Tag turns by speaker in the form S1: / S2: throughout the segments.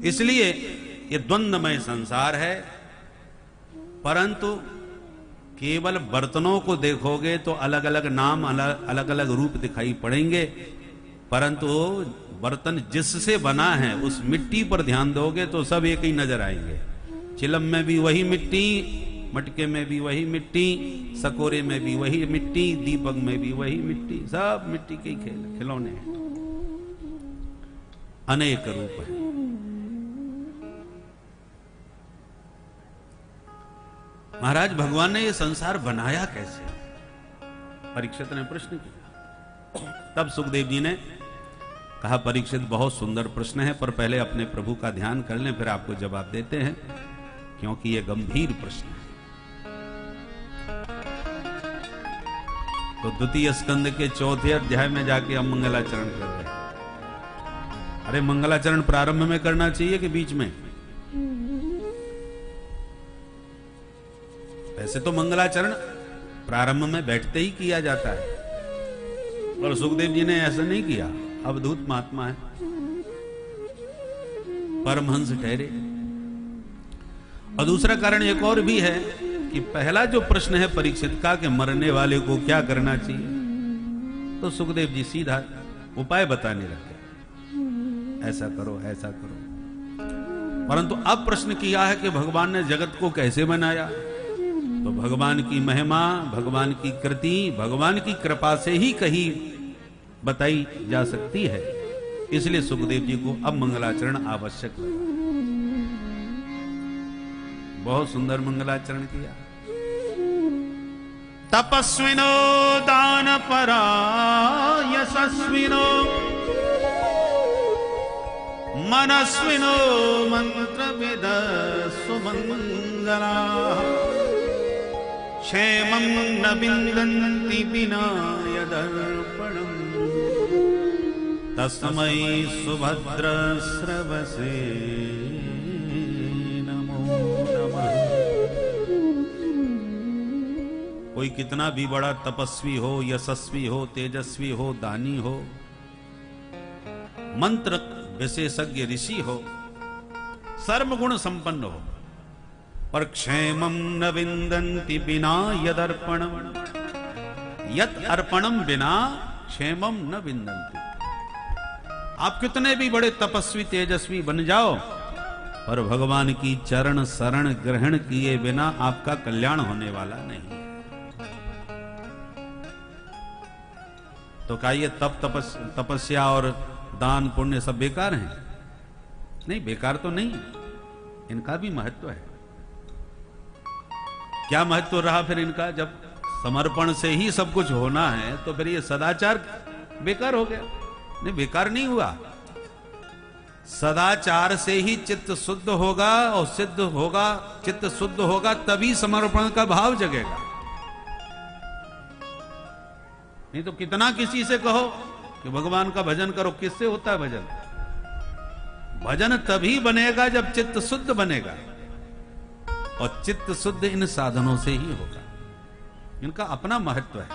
S1: इसलिए ये द्वंद्वमय संसार है। परंतु केवल बर्तनों को देखोगे तो अलग अलग नाम, अलग अलग रूप दिखाई पड़ेंगे, परंतु बर्तन जिससे बना है उस मिट्टी पर ध्यान दोगे तो सब एक ही नजर आएंगे। चिलम में भी वही मिट्टी, मटके में भी वही मिट्टी, सकोरे में भी वही मिट्टी, दीपक में भी वही मिट्टी, सब मिट्टी के खिलौने हैं, अनेक रूप है। महाराज भगवान ने ये संसार बनाया कैसे, परीक्षित ने प्रश्न किया। तब सुखदेव जी ने कहा, परीक्षित बहुत सुंदर प्रश्न है, पर पहले अपने प्रभु का ध्यान कर लें, फिर आपको जवाब देते हैं, क्योंकि ये गंभीर प्रश्न है। तो द्वितीय स्कंद के चौथे अध्याय में जाके हम मंगलाचरण कर रहे हैं। अरे मंगलाचरण प्रारंभ में करना चाहिए कि बीच में? वैसे तो मंगलाचरण प्रारंभ में बैठते ही किया जाता है, और सुखदेव जी ने ऐसा नहीं किया। अवधूत महात्मा है, परमहंस ठहरे। और दूसरा कारण एक और भी है कि पहला जो प्रश्न है परीक्षित का कि मरने वाले को क्या करना चाहिए, तो सुखदेव जी सीधा उपाय बताने लगे, ऐसा करो ऐसा करो। परंतु अब प्रश्न किया है कि भगवान ने जगत को कैसे बनाया, तो भगवान की महिमा, भगवान की कृति, भगवान की कृपा से ही कहीं बताई जा सकती है। इसलिए सुखदेव जी को अब मंगलाचरण आवश्यक लगा। बहुत सुंदर मंगलाचरण किया। तपस्विनो दानपरा यशस्विनो मनस्विनो मंत्रविद सुमंगला क्षेमं न विन्दन्ति विना यदर्पणम् तस्मै सुभद्र स्रवसे नमो नमः। कोई कितना भी बड़ा तपस्वी हो, यशस्वी हो, तेजस्वी हो, दानी हो, मंत्र विशेषज्ञ ऋषि हो, सर्वगुण संपन्न हो, पर क्षेमं न विन्दन्ति बिना यदर्पणम्, यत् अर्पणम बिना क्षेमं न विन्दन्ति। आप कितने भी बड़े तपस्वी तेजस्वी बन जाओ, पर भगवान की चरण शरण ग्रहण किए बिना आपका कल्याण होने वाला नहीं। तो क्या ये तपस्या और दान पुण्य सब बेकार हैं? नहीं, बेकार तो नहीं, इनका भी महत्व है। क्या महत्व रहा फिर इनका? जब समर्पण से ही सब कुछ होना है तो फिर ये सदाचार बेकार हो गया? नहीं, बेकार नहीं हुआ। सदाचार से ही चित्त शुद्ध होगा, और सिद्ध होगा, चित्त शुद्ध होगा तभी समर्पण का भाव जगेगा। नहीं तो कितना किसी से कहो कि भगवान का भजन करो, किससे होता है भजन? भजन तभी बनेगा जब चित्त शुद्ध बनेगा, और चित्त शुद्ध इन साधनों से ही होगा। इनका अपना महत्व है।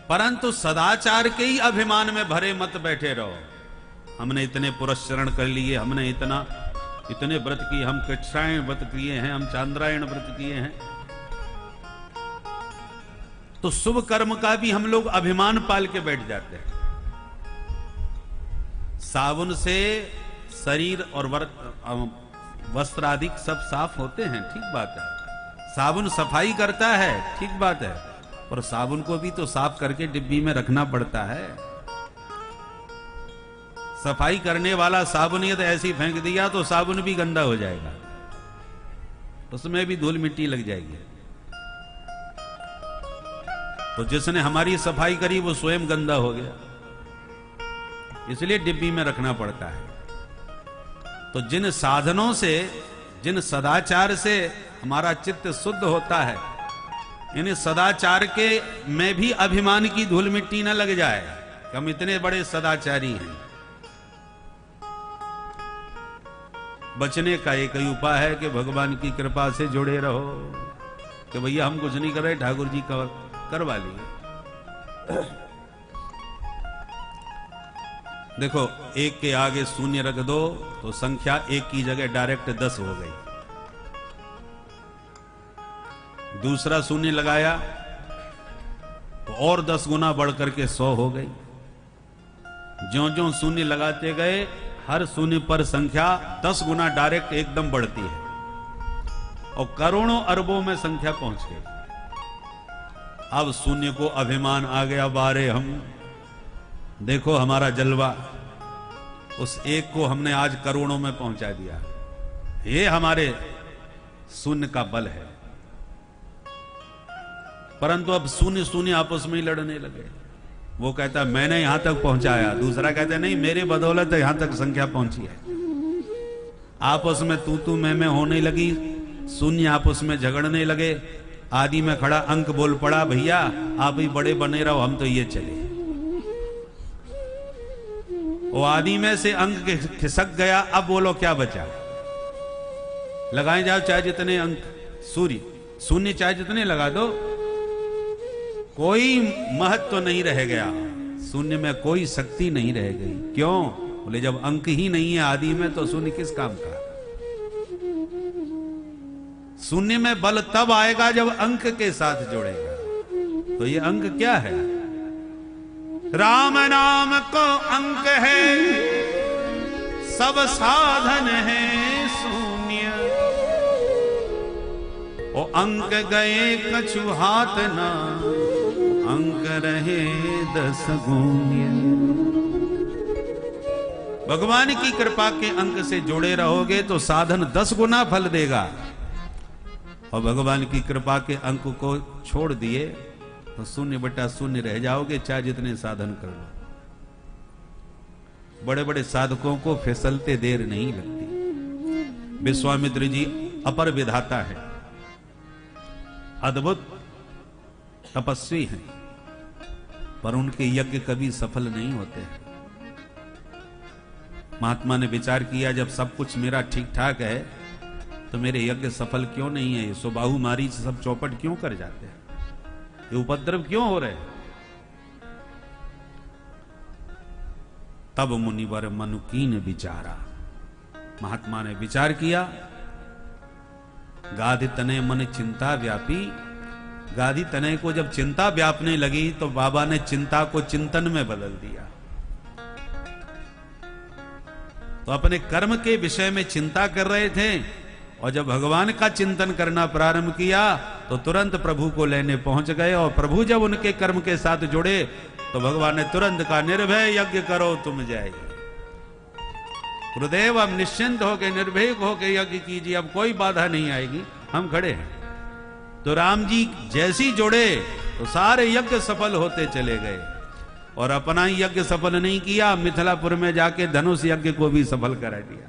S1: परंतु सदाचार के ही अभिमान में भरे मत बैठे रहो। हमने इतने पुरस्चरण कर लिए, हमने इतने व्रत किए, हम कृच्छ्रायण व्रत किए हैं, हम चांद्रायण व्रत किए हैं। तो शुभ कर्म का भी हम लोग अभिमान पाल के बैठ जाते हैं। साबुन से शरीर और वस्त्र आदि सब साफ होते हैं, ठीक बात है। साबुन सफाई करता है, ठीक बात है, पर साबुन को भी तो साफ करके डिब्बी में रखना पड़ता है। सफाई करने वाला साबुन यदि ऐसी फेंक दिया तो साबुन भी गंदा हो जाएगा, उसमें भी धूल मिट्टी लग जाएगी। तो जिसने हमारी सफाई करी वो स्वयं गंदा हो गया, इसलिए डिब्बी में रखना पड़ता है। तो जिन साधनों से, जिन सदाचार से हमारा चित्त शुद्ध होता है, इन सदाचार के में भी अभिमान की धूल मिट्टी न लग जाए कि हम इतने बड़े सदाचारी हैं। बचने का एक ही उपाय है कि भगवान की कृपा से जुड़े रहो, कि भैया हम कुछ नहीं कर रहे, ठाकुर जी करवा लिए। देखो, एक के आगे शून्य रख दो तो संख्या एक की जगह डायरेक्ट 10 हो गई। दूसरा शून्य लगाया तो और 10 गुना बढ़कर के 100 हो गई। ज्यों ज्यों शून्य लगाते गए हर शून्य पर संख्या 10 गुना डायरेक्ट एकदम बढ़ती है और करोड़ों अरबों में संख्या पहुंच गई। अब शून्य को अभिमान आ गया, बारे हम देखो हमारा जलवा, उस एक को हमने आज करोड़ों में पहुंचा दिया। ये हमारे शून्य का बल है। परंतु अब शून्य शून्य आपस में ही लड़ने लगे। वो कहता मैंने यहां तक पहुंचाया, दूसरा कहता नहीं मेरे बदौलत यहां तक संख्या पहुंची है। आपस में तू मैं होने लगी, शून्य आपस में झगड़ने लगे। आदि में खड़ा अंक बोल पड़ा, भैया आप ही बड़े बने रहो, हम तो ये चले। वो आदि में से अंक खिसक गया। अब बोलो क्या बचा? लगाए जाओ चाहे जितने अंक, सूर्य शून्य चाहे जितने लगा दो, कोई महत्व नहीं रह गया। शून्य में कोई शक्ति नहीं रह गई। क्यों? बोले जब अंक ही नहीं है आदि में तो शून्य किस काम का? शून्य में बल तब आएगा जब अंक के साथ जुड़ेगा। तो ये अंक क्या है? राम नाम को अंक है, सब साधन है शून्य। ओ अंक गए कछु हाथ ना, अंक रहे 10 गुण्य। भगवान की कृपा के अंक से जुड़े रहोगे तो साधन 10 गुना फल देगा। और भगवान की कृपा के अंक को छोड़ दिए तो 0/0 रह जाओगे, चाहे जितने साधन कर लो। बड़े बड़े साधकों को फिसलते देर नहीं लगती। विश्वामित्र जी अपर विधाता है, अद्भुत तपस्वी हैं, पर उनके यज्ञ कभी सफल नहीं होते हैं। महात्मा ने विचार किया जब सब कुछ मेरा ठीक ठाक है तो मेरे यज्ञ सफल क्यों नहीं है? सुबाहु मारी सब चौपट क्यों कर जाते हैं? ये उपद्रव क्यों हो रहे? तब मुनिवर मनुकीन विचारा। महात्मा ने विचार किया, गाधि तने मन चिंता व्यापी। गाधि तने को जब चिंता व्यापने लगी तो बाबा ने चिंता को चिंतन में बदल दिया। तो अपने कर्म के विषय में चिंता कर रहे थे और जब भगवान का चिंतन करना प्रारंभ किया तो तुरंत प्रभु को लेने पहुंच गए। और प्रभु जब उनके कर्म के साथ जुड़े तो भगवान ने तुरंत कहा, निर्भय यज्ञ करो तुम जाएगी। गुरुदेव अब निश्चिंत होके निर्भीक होके यज्ञ कीजिए, अब कोई बाधा नहीं आएगी, हम खड़े हैं। तो राम जी जैसी जुड़े तो सारे यज्ञ सफल होते चले गए। और अपना ही यज्ञ सफल नहीं किया, मिथिलापुर में जाके धनुष यज्ञ को भी सफल करा दिया।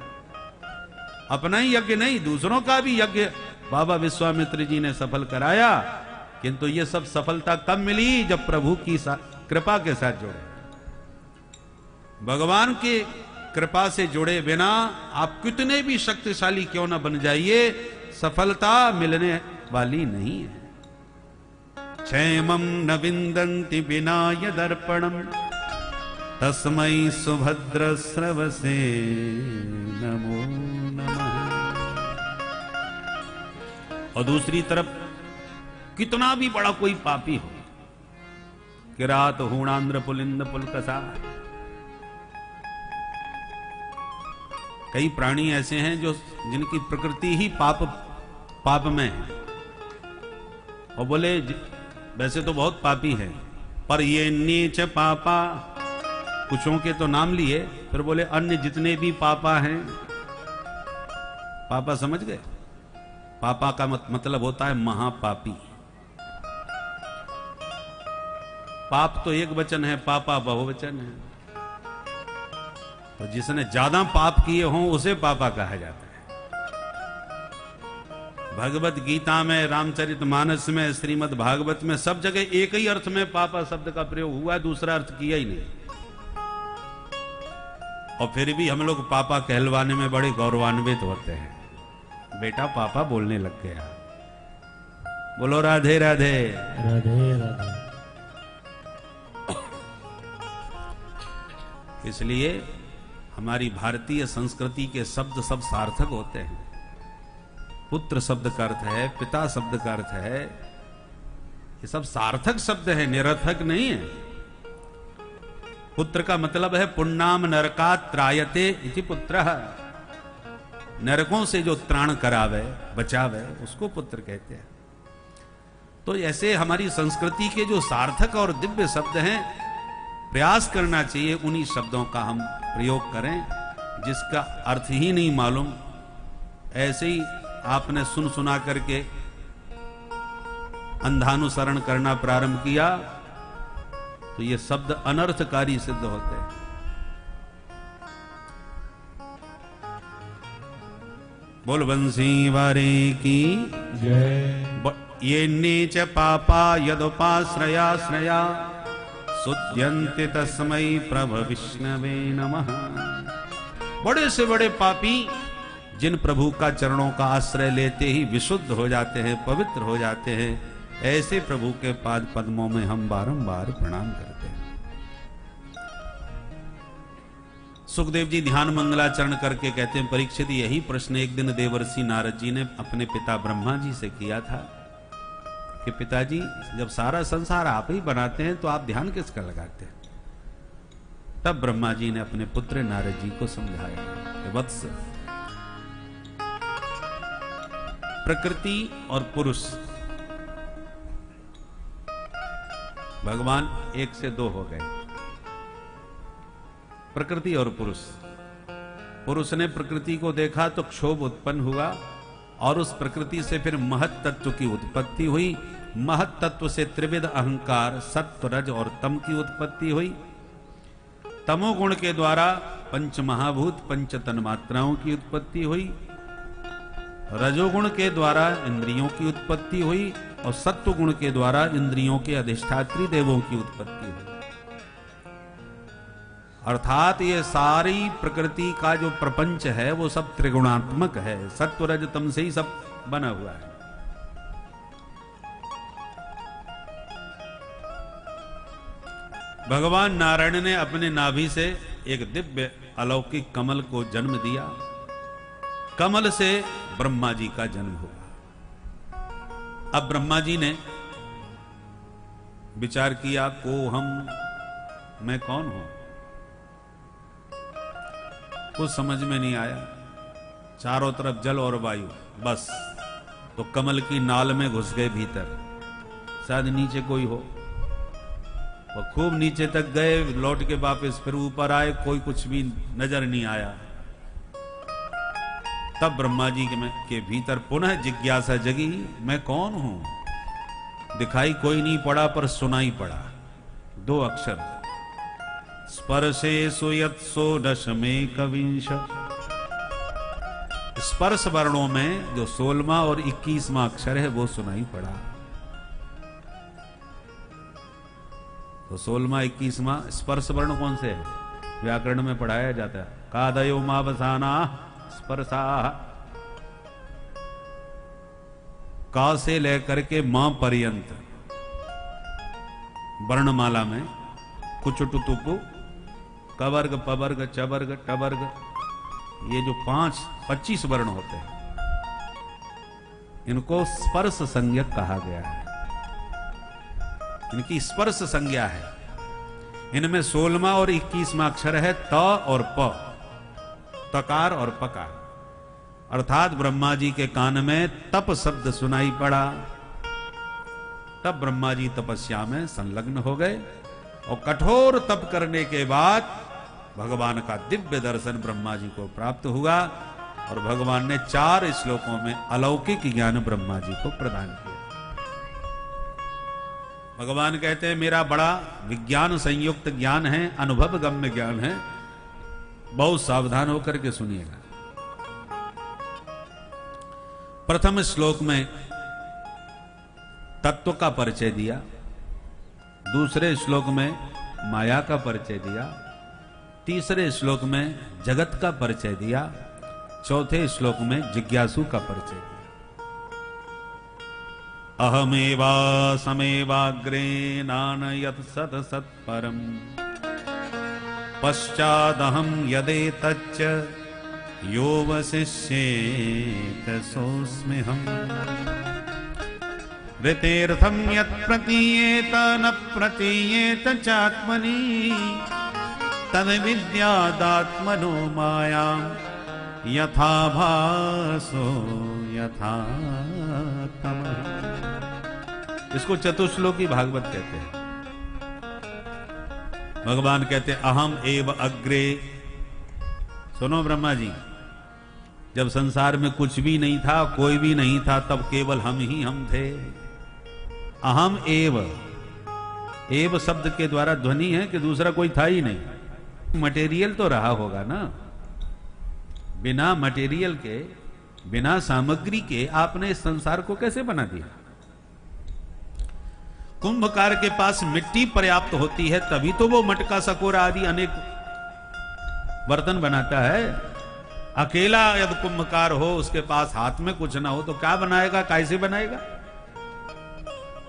S1: अपना ही यज्ञ नहीं, दूसरों का भी यज्ञ बाबा विश्वामित्र जी ने सफल कराया। किंतु ये सब सफलता कब मिली? जब प्रभु की कृपा के साथ जुड़े। भगवान के कृपा से जुड़े बिना आप कितने भी शक्तिशाली क्यों ना बन जाइए, सफलता मिलने वाली नहीं है। क्षेमं न विन्दन्ति विनाय दर्पणम, तस्मै सुभद्र स्रवसे नमो नमः। और दूसरी तरफ कितना भी बड़ा कोई पापी हो, किरात हूणांध्र पुलिंद पुलकसा, कई प्राणी ऐसे हैं जो जिनकी प्रकृति ही पाप में है। और बोले वैसे तो बहुत पापी है, पर ये नीच पापा, कुछों के तो नाम लिए, फिर बोले अन्य जितने भी पापा हैं। पापा समझ गए? पापा का मतलब होता है महापापी। पाप तो एक वचन है, पापा बहुवचन है। तो जिसने ज्यादा पाप किए हों उसे पापा कहा जाता है। भगवत गीता में, रामचरितमानस में, श्रीमद् भागवत में सब जगह एक ही अर्थ में पापा शब्द का प्रयोग हुआ है, दूसरा अर्थ किया ही नहीं। और फिर भी हम लोग पापा कहलवाने में बड़े गौरवान्वित होते हैं। बेटा पापा बोलने लग गया। बोलो राधे राधे।
S2: राधे राधे।
S1: इसलिए हमारी भारतीय संस्कृति के शब्द सब सार्थक होते हैं। पुत्र शब्द का अर्थ है, पिता शब्द का अर्थ है, ये सब सार्थक शब्द है, निरर्थक नहीं है। पुत्र का मतलब है पुण्णाम नरकात् त्रायते इति पुत्रः, नरकों से जो त्राण करावे, बचावे, उसको पुत्र कहते हैं। तो ऐसे हमारी संस्कृति के जो सार्थक और दिव्य शब्द हैं, प्रयास करना चाहिए उन्हीं शब्दों का हम प्रयोग करें। जिसका अर्थ ही नहीं मालूम, ऐसे ही आपने सुन सुना करके अंधानुसरण करना प्रारंभ किया तो ये शब्द अनर्थकारी सिद्ध होते हैं। बोल बंसी वारे की
S2: जय।
S1: ये नीच पापा यदुपाश्रया सुध्यन्ति तस्मै प्रभ विष्णवे नमः। बड़े से बड़े पापी जिन प्रभु का चरणों का आश्रय लेते ही विशुद्ध हो जाते हैं, पवित्र हो जाते हैं, ऐसे प्रभु के पाद पद्मों में हम बारंबार प्रणाम करते हैं। सुखदेव जी ध्यान मंगलाचरण करके कहते हैं, परीक्षित यही प्रश्न एक दिन देवर्षि नारद जी ने अपने पिता ब्रह्मा जी से किया था कि पिताजी, जब सारा संसार आप ही बनाते हैं तो आप ध्यान किसका लगाते हैं? तब ब्रह्मा जी ने अपने पुत्र नारद जी को समझाया कि वत्स, प्रकृति और पुरुष, भगवान एक से दो हो गए। प्रकृति और पुरुष, पुरुष ने प्रकृति को देखा तो क्षोभ उत्पन्न हुआ और उस प्रकृति से फिर महत तत्व की उत्पत्ति हुई। महत तत्व से त्रिविध अहंकार, सत्व, रज और तम की उत्पत्ति हुई। तमोगुण के द्वारा पंच महाभूत, पंच तन्मात्राओं की उत्पत्ति हुई। रजोगुण के द्वारा इंद्रियों की उत्पत्ति हुई और सत्व गुण के द्वारा इंद्रियों के अधिष्ठात्री देवों की उत्पत्ति हुई। अर्थात ये सारी प्रकृति का जो प्रपंच है वो सब त्रिगुणात्मक है, सत्व रज तम से ही सब बना हुआ है। भगवान नारायण ने अपने नाभि से एक दिव्य अलौकिक कमल को जन्म दिया। कमल से ब्रह्मा जी का जन्म हुआ। अब ब्रह्मा जी ने विचार किया, को हम, मैं कौन हूं? कुछ समझ में नहीं आया। चारों तरफ जल और वायु, बस। तो कमल की नाल में घुस गए भीतर, शायद नीचे कोई हो। वो खूब नीचे तक गए, लौट के वापस फिर ऊपर आए, कोई कुछ भी नजर नहीं आया। तब ब्रह्मा जी के भीतर पुनः जिज्ञासा जगी, मैं कौन हूं? दिखाई कोई नहीं पड़ा पर सुनाई पड़ा, दो अक्षर, स्पर्शे सुयत्सो दशमे कविंश। स्पर्श वर्णों में जो 16वां और 21वां अक्षर है वो सुनाई पड़ा। तो 16वां 21वां स्पर्श वर्ण कौन से है? व्याकरण में पढ़ाया जाता है, कादयो मावसाना स्पर्शा। का से लेकर के मां पर्यंत वर्णमाला में कुचुटु तुपु, कवर्ग, पवर्ग, चवर्ग, टवर्ग, ये जो 25 वर्ण होते हैं, इनको स्पर्श संज्ञक कहा गया है। इनकी स्पर्श संज्ञा है। इनमें 16वां और 21वां अक्षर है त और प, तकार और पकार। अर्थात ब्रह्मा जी के कान में तप शब्द सुनाई पड़ा। तब ब्रह्मा जी तपस्या में संलग्न हो गए और कठोर तप करने के बाद भगवान का दिव्य दर्शन ब्रह्मा जी को प्राप्त हुआ और भगवान ने 4 श्लोकों में अलौकिक ज्ञान ब्रह्मा जी को प्रदान किया। भगवान कहते हैं, मेरा बड़ा विज्ञान संयुक्त ज्ञान है, अनुभव गम्य ज्ञान है, बहुत सावधान होकर के सुनिएगा। प्रथम श्लोक में तत्व का परिचय दिया, दूसरे श्लोक में माया का परिचय दिया, तीसरे श्लोक में जगत का परिचय दिया, चौथे श्लोक में जिज्ञासु का परिचय दिया। अहमेवा समेवाग्रे नानयत सत सत्परम पश्चादहम यदेतच्च यो वसिष्येत सोऽस्म्यहम् ऋतेर्थम यत् प्रतीयेत न प्रतीयेत चात्मनि तद्विद्यादात्मनो मायां यथा भासो यथा तमः। इसको चतुश्लोकी भागवत कहते हैं। भगवान कहते अहम एव अग्रे। सुनो ब्रह्मा जी, जब संसार में कुछ भी नहीं था, कोई भी नहीं था, तब केवल हम ही हम थे। अहम एव, एव शब्द के द्वारा ध्वनि है कि दूसरा कोई था ही नहीं। मटेरियल तो रहा होगा ना, बिना मटेरियल के, बिना सामग्री के आपने इस संसार को कैसे बना दिया? कुंभकार के पास मिट्टी पर्याप्त होती है तभी तो वो मटका सकोरा आदि अनेक बर्तन बनाता है। अकेला यदि कुंभकार हो, उसके पास हाथ में कुछ ना हो तो क्या बनाएगा, कैसे बनाएगा?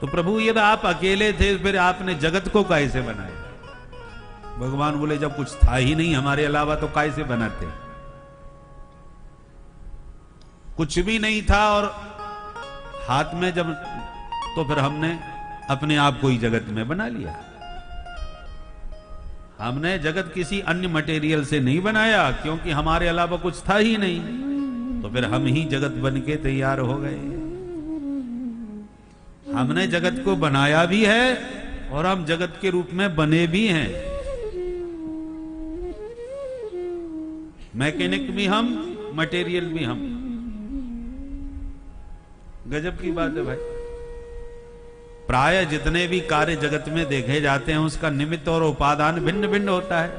S1: तो प्रभु यदि आप अकेले थे फिर आपने जगत को कैसे बनाया? भगवान बोले जब कुछ था ही नहीं हमारे अलावा तो कैसे बनाते? कुछ भी नहीं था और हाथ में जब, तो फिर हमने अपने आप को ही जगत में बना लिया। हमने जगत किसी अन्य मटेरियल से नहीं बनाया, क्योंकि हमारे अलावा कुछ था ही नहीं, तो फिर हम ही जगत बन के तैयार हो गए। हमने जगत को बनाया भी है और हम जगत के रूप में बने भी हैं। मैकेनिक भी हम, मटेरियल भी हम। गजब की बात है भाई। प्राय जितने भी कार्य जगत में देखे जाते हैं उसका निमित्त और उपादान भिन्न भिन्न होता है।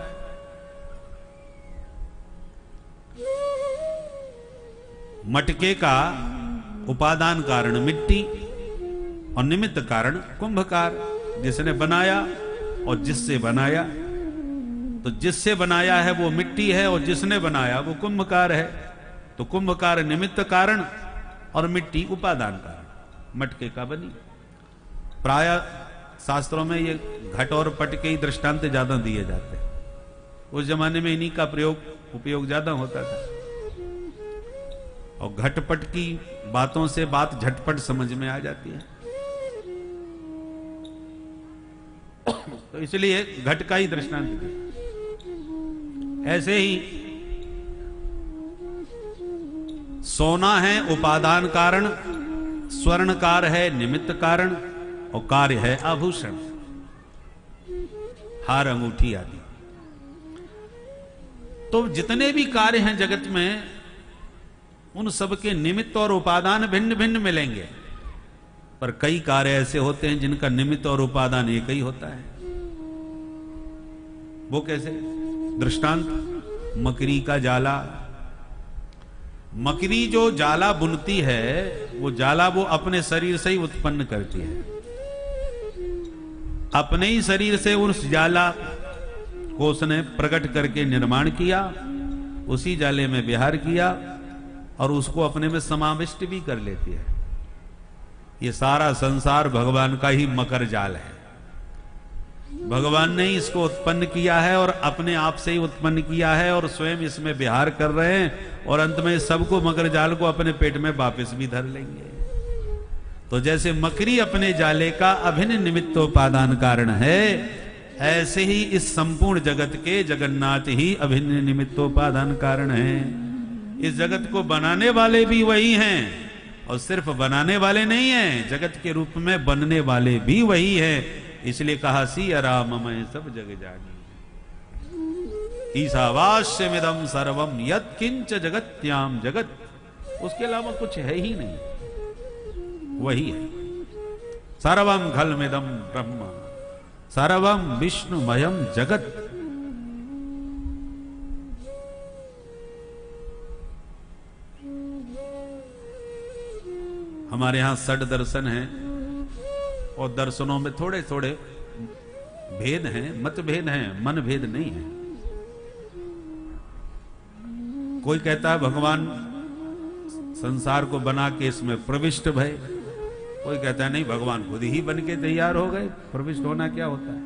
S1: मटके का उपादान कारण मिट्टी और निमित्त कारण कुंभकार, जिसने बनाया और जिससे बनाया। तो जिससे बनाया है वो मिट्टी है और जिसने बनाया वो कुंभकार है। तो कुंभकार निमित्त कारण और मिट्टी उपादान कारण मटके का बनी। प्राय शास्त्रों में ये घट और पट के ही दृष्टांत ज्यादा दिए जाते हैं। उस जमाने में इन्हीं का उपयोग ज्यादा होता था और घटपट की बातों से बात झटपट समझ में आ जाती है। तो इसलिए घट का ही दृष्टांत दिया। ऐसे ही सोना है उपादान कारण, स्वर्णकार है निमित्त कारण और कार्य है आभूषण, हार अंगूठी आदि। तो जितने भी कार्य हैं जगत में उन सब के निमित्त और उपादान भिन्न भिन्न मिलेंगे, पर कई कार्य ऐसे होते हैं जिनका निमित्त और उपादान एक ही होता है। वो कैसे? दृष्टांत मकड़ी का जाला। मकड़ी जो जाला बुनती है वो जाला वो अपने शरीर से ही उत्पन्न करती है। अपने ही शरीर से उस जाला को उसने प्रकट करके निर्माण किया, उसी जाले में विहार किया और उसको अपने में समाविष्ट भी कर लेती है। ये सारा संसार भगवान का ही मकर जाल है। भगवान ने ही इसको उत्पन्न किया है और अपने आप से ही उत्पन्न किया है और स्वयं इसमें विहार कर रहे हैं और अंत में सबको मकर जाल को अपने पेट में वापस भी धर लेंगे। तो जैसे मकड़ी अपने जाले का अभिन्न निमित्तोपादान कारण है, ऐसे ही इस संपूर्ण जगत के जगन्नाथ ही अभिन्न निमित्तोपादान कारण है। इस जगत को बनाने वाले भी वही हैं और सिर्फ बनाने वाले नहीं हैं, जगत के रूप में बनने वाले भी वही हैं। इसलिए कहा सिया राम मैं सब जग जानी, ईशावास्यमिदं सर्वम यत्किंच जगत्याम जगत। उसके अलावा कुछ है ही नहीं, वही है। सर्वम खलमिदं ब्रह्म सर्वम विष्णुमयम जगत। हमारे यहां 6 दर्शन हैं और दर्शनों में थोड़े थोड़े भेद हैं, मतभेद हैं, मन भेद नहीं है। कोई कहता है भगवान संसार को बना के इसमें प्रविष्ट भय, कोई कहता है नहीं, भगवान खुद ही बन के तैयार हो गए, प्रविष्ट होना क्या होता है।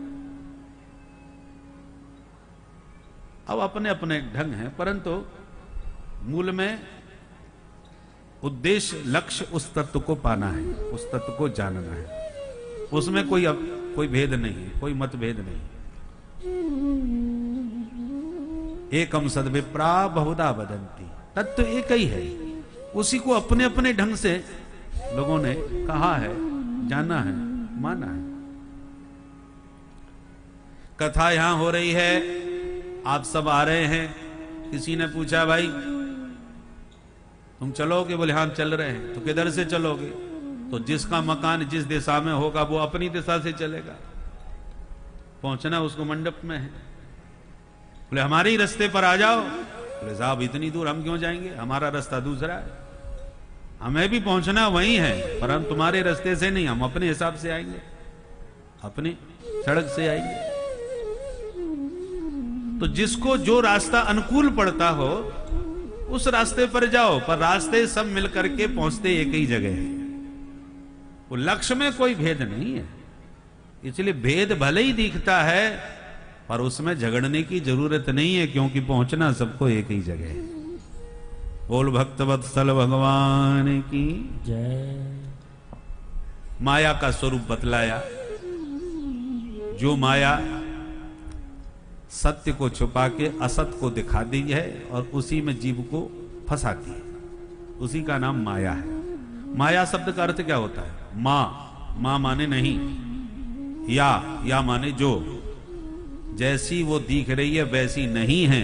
S1: अब अपने अपने ढंग हैं, परंतु मूल में उद्देश्य, लक्ष्य उस तत्व को पाना है, उस तत्व को जानना है। उसमें कोई भेद नहीं, कोई मतभेद नहीं। एकम सद्विप्रा बहुधा वदन्ति, तत्व एक ही है। उसी को अपने अपने ढंग से लोगों ने कहा है, जाना है, माना है। कथा यहां हो रही है, आप सब आ रहे हैं। किसी ने पूछा भाई तुम चलोगे? बोले हाँ चल रहे हैं। तो किधर से चलोगे? तो जिसका मकान जिस दिशा में होगा वो अपनी दिशा से चलेगा, पहुंचना उसको मंडप में है। बोले हमारे ही रास्ते पर आ जाओ। बोले साहब इतनी दूर हम क्यों जाएंगे, हमारा रास्ता दूसरा है, हमें भी पहुंचना वही है, पर हम तुम्हारे रास्ते से नहीं, हम अपने हिसाब से आएंगे, अपनी सड़क से आएंगे। तो जिसको जो रास्ता अनुकूल पड़ता हो उस रास्ते पर जाओ, पर रास्ते सब मिलकर के पहुंचते एक ही जगह है। वो लक्ष्य में कोई भेद नहीं है। इसलिए भेद भले ही दिखता है पर उसमें झगड़ने की जरूरत नहीं है, क्योंकि पहुंचना सबको एक ही जगह है। बोल भक्तवत्सल भगवान की
S2: जय।
S1: माया का स्वरूप बतलाया। जो माया सत्य को छुपा के असत को दिखा दी है और उसी में जीव को फंसाती है, उसी का नाम माया है। माया शब्द का अर्थ क्या होता है? मां माने नहीं, या माने जो, जैसी वो दिख रही है वैसी नहीं है।